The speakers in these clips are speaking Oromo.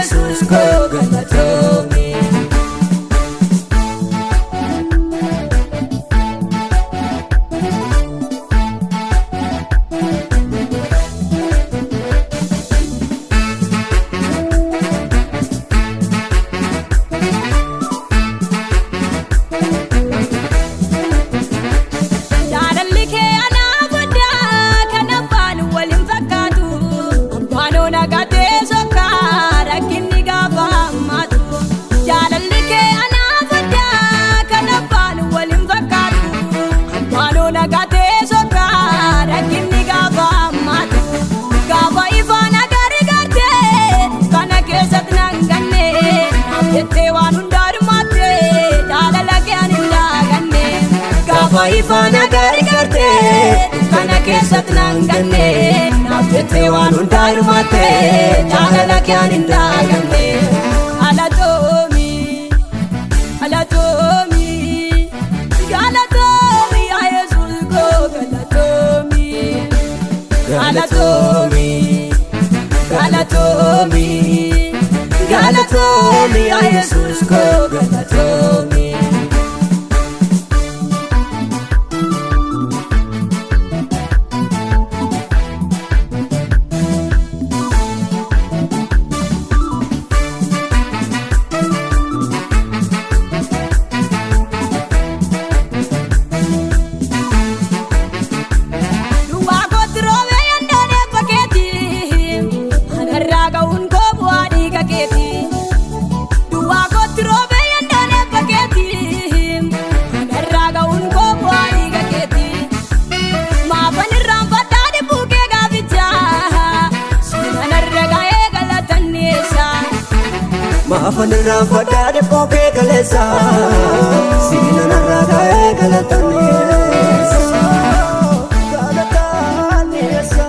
Jesus ko galatomi. Ifana gargarte kana kesat nanganne nafte wan undarmate jalala kyan indaganne alatomi alatomi galatomi ya Jesus ko galatomi galatomi galatomi galatomi ya Jesus ko galatomi. Maafan irraan fadhaadhe bookee galeessa siina narraa ga'ee galatanneessa galatanneessa.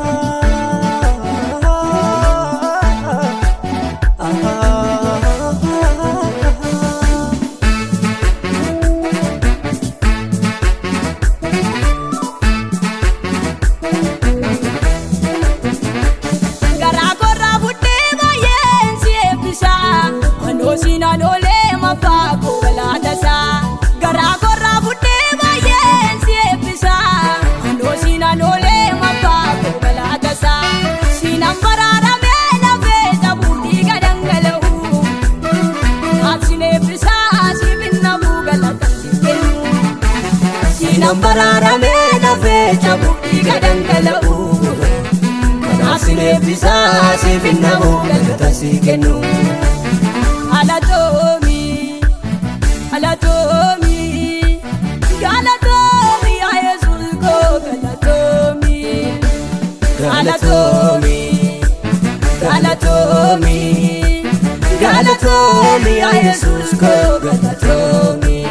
Nambararame nafe chabuti gadangalau kanasine bisa sifinamu galata sikenu alatomi alatomi galatomi ya Jesus ko galatomi galatomi galatomi galatomi ya Jesus ko galatomi.